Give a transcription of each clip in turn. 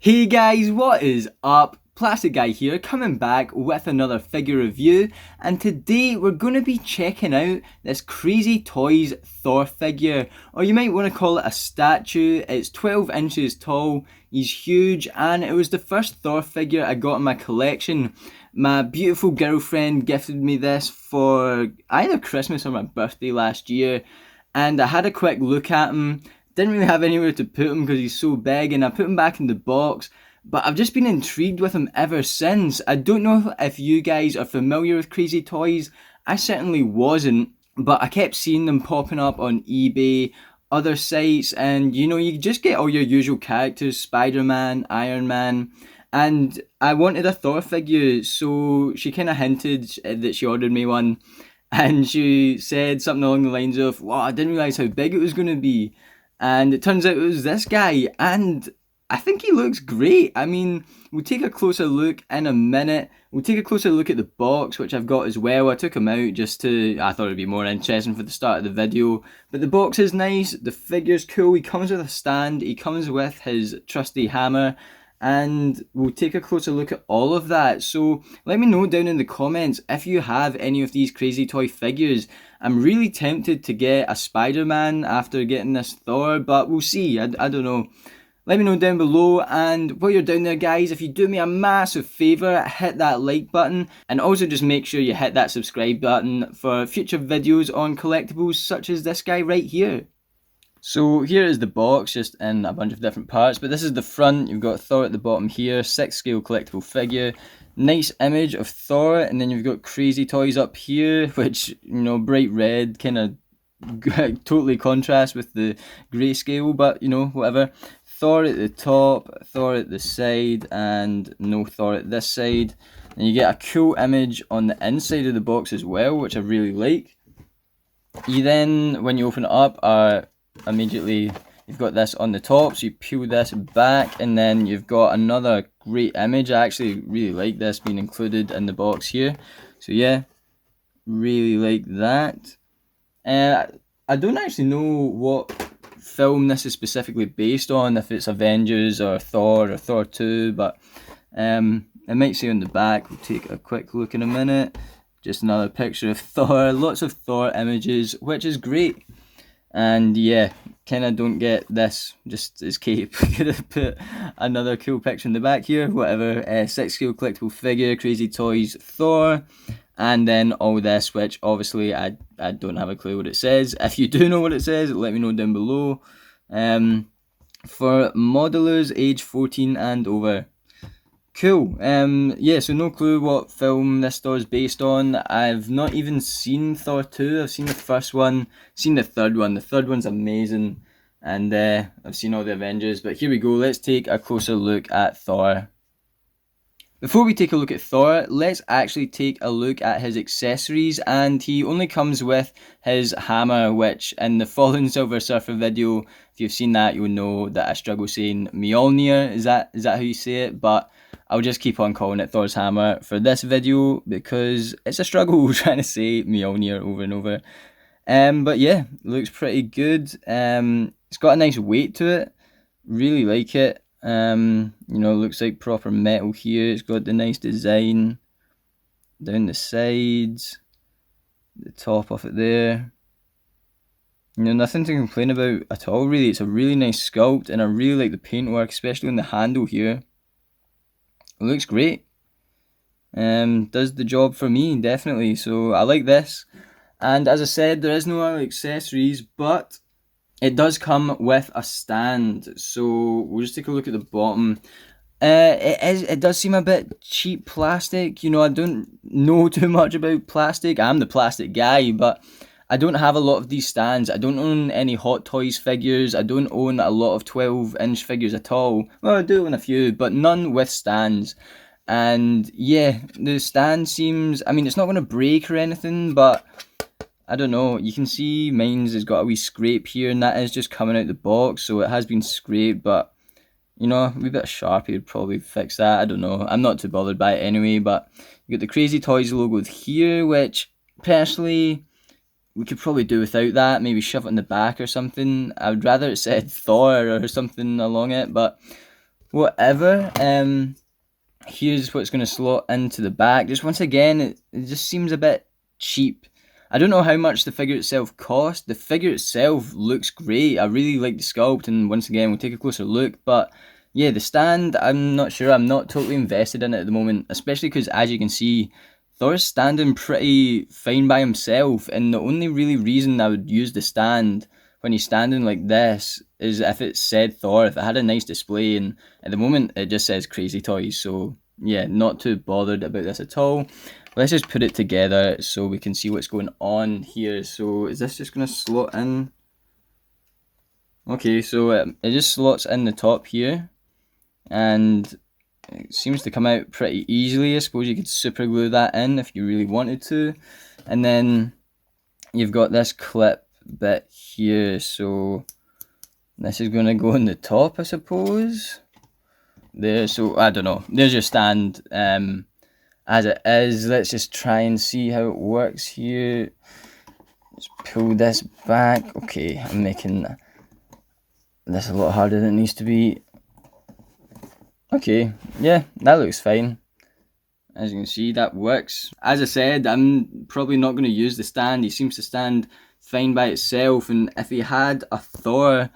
Hey guys, what is up? Plastic Guy here, coming back with another figure review, and today we're going to be checking out this Crazy Toys Thor figure, or you might want to call it a statue. It's 12 inches tall, he's huge, and it was the first Thor figure I got in my collection. My beautiful girlfriend gifted me this for either Christmas or my birthday last year, and I had a quick look at him. Didn't really have anywhere to put him because he's so big, and I put him back in the box. But I've just been intrigued with him ever since. I don't know if you guys are familiar with Crazy Toys. I certainly wasn't, but I kept seeing them popping up on eBay, other sites, and you just get all your usual characters: Spider-Man, Iron Man, and I wanted a Thor figure, so she kind of hinted that she ordered me one, and she said something along the lines of, "Wow, I didn't realize how big it was going to be." And it turns out it was this guy, and I think he looks great. I mean, we'll take a closer look in a minute. We'll take a closer look at the box, which I've got as well. I took him out I thought it'd be more interesting for the start of the video. But the box is nice, the figure's cool. He comes with a stand, he comes with his trusty hammer, and we'll take a closer look at all of that. So let me know down in the comments if you have any of these Crazy Toy figures. I'm really tempted to get a Spider-Man after getting this Thor, but we'll see. I don't know. Let me know down below, and while you're down there guys, if you do me a massive favour, hit that like button, and also just make sure you hit that subscribe button for future videos on collectibles such as this guy right here. So here is the box, just in a bunch of different parts, but this is the front. You've got Thor at the bottom here, 6 scale collectible figure, nice image of Thor, and then you've got Crazy Toys up here, which, bright red, kind of totally contrasts with the grayscale, but whatever. Thor at the top, Thor at the side, and no Thor at this side. And you get a cool image on the inside of the box as well, which I really like. You then, when you open it up, immediately you've got this on the top, so you peel this back, and then you've got another great image. I actually really like this being included in the box here. So yeah, really like that. I don't actually know what film this is specifically based on, if it's Avengers or Thor 2, but it might say on the back. We'll take a quick look in a minute. Just another picture of Thor, lots of Thor images, which is great. And yeah, kind of don't get this, just his cape. Could have put another cool picture in the back here, whatever. 6 scale collectible figure, Crazy Toys Thor. And then all this, which obviously I don't have a clue what it says. If you do know what it says, let me know down below. For modelers age 14 and over. Cool. Yeah, so no clue what film this Thor is based on. I've not even seen Thor 2. I've seen the first one, seen the third one. The third one's amazing. And I've seen all the Avengers. But here we go. Let's take a closer look at Thor. Before we take a look at Thor, let's actually take a look at his accessories, and he only comes with his hammer, which in the Fallen Silver Surfer video, if you've seen that, you'll know that I struggle saying Mjolnir. Is that how you say it? But I'll just keep on calling it Thor's hammer for this video because it's a struggle trying to say Mjolnir over and over. But yeah, looks pretty good. It's got a nice weight to it. Really like it. Looks like proper metal here. It's got the nice design down the sides, the top of it there. Nothing to complain about at all really. It's a really nice sculpt, and I really like the paintwork, especially on the handle here. It looks great. Does the job for me, definitely. So I like this. And as I said, there is no other accessories, but it does come with a stand, so we'll just take a look at the bottom. It does seem a bit cheap plastic. I don't know too much about plastic. I'm the plastic guy, but I don't have a lot of these stands. I don't own any Hot Toys figures. I don't own a lot of 12-inch figures at all. Well, I do own a few, but none with stands. And yeah, the stand seems, it's not going to break or anything, but I don't know, you can see mine's has got a wee scrape here, and that is just coming out the box, so it has been scraped, but a wee bit of Sharpie would probably fix that. I don't know, I'm not too bothered by it anyway. But you got the Crazy Toys logo here, which personally we could probably do without that, maybe shove it in the back or something. I would rather it said Thor or something along it, but whatever. Here's what's going to slot into the back. Just once again, it just seems a bit cheap. I don't know how much the figure itself cost. The figure itself looks great. I really like the sculpt, and once again, we'll take a closer look. But yeah, the stand, I'm not sure. I'm not totally invested in it at the moment, especially because, as you can see, Thor's standing pretty fine by himself, and the only really reason I would use the stand when he's standing like this is if it said Thor, if it had a nice display, and at the moment it just says Crazy Toys, so yeah, not too bothered about this at all. Let's just put it together so we can see what's going on here. So is this just going to slot in? Okay, so it just slots in the top here, and it seems to come out pretty easily. I suppose you could super glue that in if you really wanted to. And then you've got this clip bit here, so this is going to go in the top, I suppose. There, so I don't know. There's your stand as it is. Let's just try and see how it works here. Let's pull this back. Okay, I'm making this a lot harder than it needs to be. Okay, yeah, that looks fine. As you can see, that works. As I said, I'm probably not going to use the stand. He seems to stand fine by itself, and if he had a Thor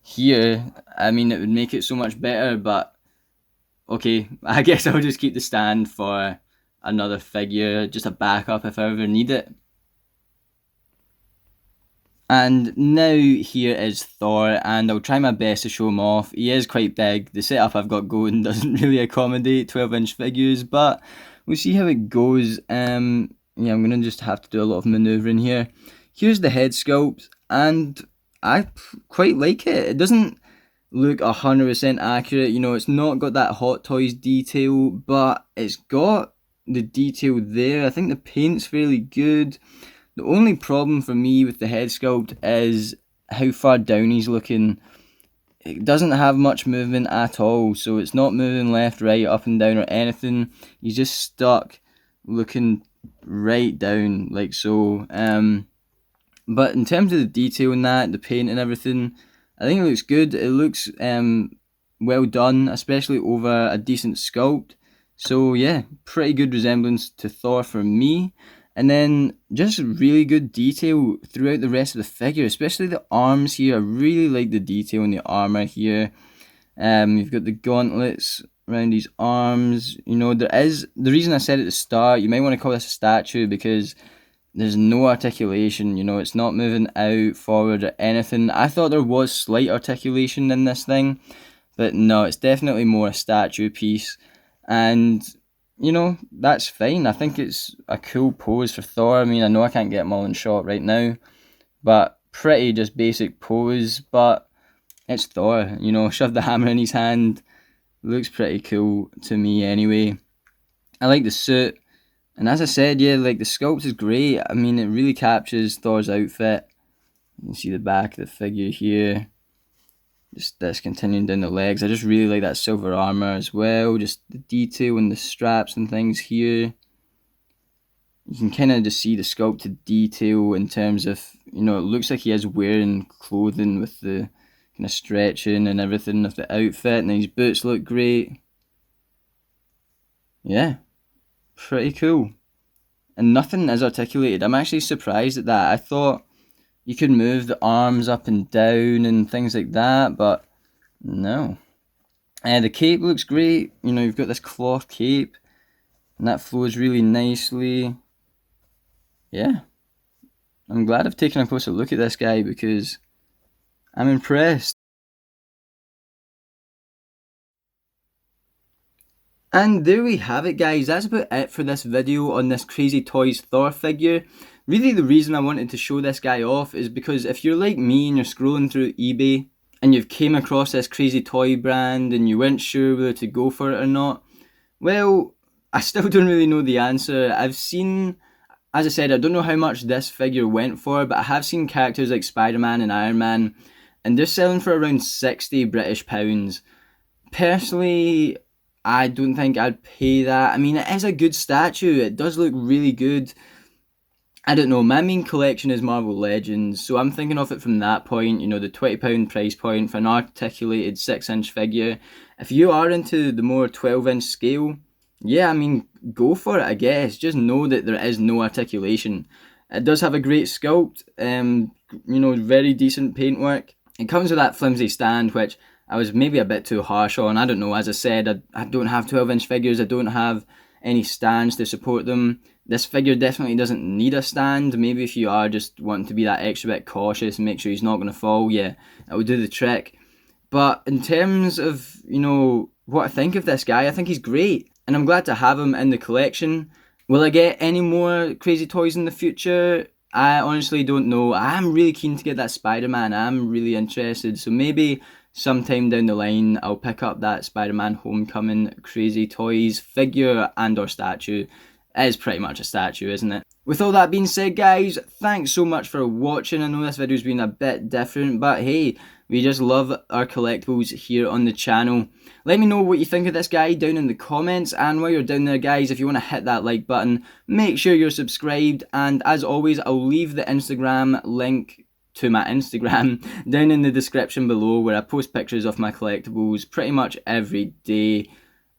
here, I mean, it would make it so much better, but okay, I guess I'll just keep the stand for another figure, just a backup if I ever need it. And now here is Thor, and I'll try my best to show him off. He is quite big. The setup I've got going doesn't really accommodate 12-inch figures, but we'll see how it goes. Yeah, I'm going to just have to do a lot of manoeuvring here. Here's the head sculpt, and I quite like it. It doesn't look 100% accurate. You know, it's not got that Hot Toys detail, but it's got the detail there. I think the paint's fairly good. The only problem for me with the head sculpt is how far down he's looking. It doesn't have much movement at all, so it's not moving left, right, up and down or anything. He's just stuck looking right down like so. But in terms of the detail in that, the paint and everything, I think it looks good. It looks well done, especially over a decent sculpt. So yeah, pretty good resemblance to Thor for me. And then just really good detail throughout the rest of the figure, especially the arms here. I really like the detail in the armor here. You've got the gauntlets around his arms. You know, there is, the reason I said at the start, you might want to call this a statue because there's no articulation. You know, it's not moving out, forward or anything. I thought there was slight articulation in this thing, but no, it's definitely more a statue piece. And you know, that's fine. I think it's a cool pose for Thor. I mean, I know I can't get him all in shot right now, but pretty just basic pose, but it's Thor. You know, shove the hammer in his hand. Looks pretty cool to me anyway. I like the suit. And as I said, yeah, like the sculpt is great. I mean, it really captures Thor's outfit. You can see the back of the figure here. Just this continuing down the legs. I just really like that silver armor as well. Just the detail and the straps and things here. You can kind of just see the sculpted detail in terms of, you know, it looks like he is wearing clothing with the kind of stretching and everything of the outfit. And his boots look great. Yeah, pretty cool. And nothing is articulated. I'm actually surprised at that. I thought you could move the arms up and down and things like that, but no. The cape looks great. You know, you've got this cloth cape, and that flows really nicely. Yeah. I'm glad I've taken a closer look at this guy because I'm impressed. And there we have it, guys. That's about it for this video on this Crazy Toys Thor figure. Really, the reason I wanted to show this guy off is because if you're like me and you're scrolling through eBay and you've came across this Crazy Toy brand and you weren't sure whether to go for it or not, well, I still don't really know the answer. I've seen, as I said, I don't know how much this figure went for, but I have seen characters like Spider-Man and Iron Man, and they're selling for around £60 British. Personally, I don't think I'd pay that. I mean, it is a good statue. It does look really good. I don't know, my main collection is Marvel Legends, so I'm thinking of it from that point, you know, the £20 price point for an articulated 6-inch figure. If you are into the more 12-inch scale, yeah, I mean, go for it, I guess. Just know that there is no articulation. It does have a great sculpt, you know, very decent paintwork. It comes with that flimsy stand, which I was maybe a bit too harsh on. I don't know, as I said, I don't have 12-inch figures, I don't have any stands to support them. This figure definitely doesn't need a stand. Maybe if you are just wanting to be that extra bit cautious and make sure he's not going to fall, yeah, that would do the trick. But in terms of, you know, what I think of this guy, I think he's great. And I'm glad to have him in the collection. Will I get any more Crazy Toys in the future? I honestly don't know. I'm really keen to get that Spider-Man. I'm really interested. So maybe sometime down the line, I'll pick up that Spider-Man Homecoming Crazy Toys figure and or statue. It is pretty much a statue, isn't it? With all that being said, guys, thanks so much for watching. I know this video's been a bit different, but hey, we just love our collectibles here on the channel. Let me know what you think of this guy down in the comments, and while you're down there, guys, if you want to hit that like button, make sure you're subscribed, and as always, I'll leave the Instagram link to my Instagram down in the description below, where I post pictures of my collectibles pretty much every day.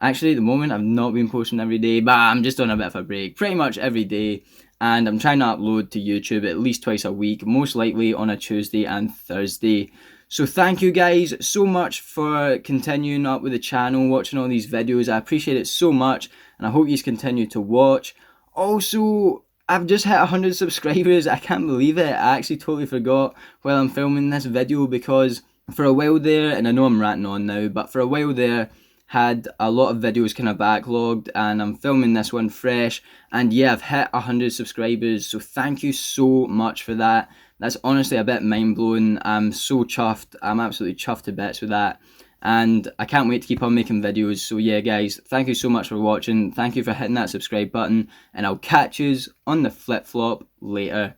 Actually, at the moment, I've not been posting every day, but I'm just on a bit of a break. Pretty much every day. And I'm trying to upload to YouTube at least twice a week, most likely on a Tuesday and Thursday. So thank you guys so much for continuing up with the channel, watching all these videos. I appreciate it so much, and I hope you continue to watch. Also, I've just hit 100 subscribers. I can't believe it. I actually totally forgot while I'm filming this video, because for a while there, and I know I'm ranting on now, but for a while there, had a lot of videos kind of backlogged, and I'm filming this one fresh, and yeah, I've hit 100 subscribers, so thank you so much for that. That's honestly a bit mind-blowing. I'm so chuffed. I'm absolutely chuffed to bits with that, and I can't wait to keep on making videos. So yeah, guys, thank you so much for watching. Thank you for hitting that subscribe button, and I'll catch yous on the flip-flop later.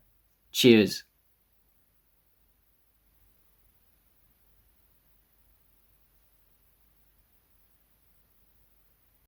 Cheers.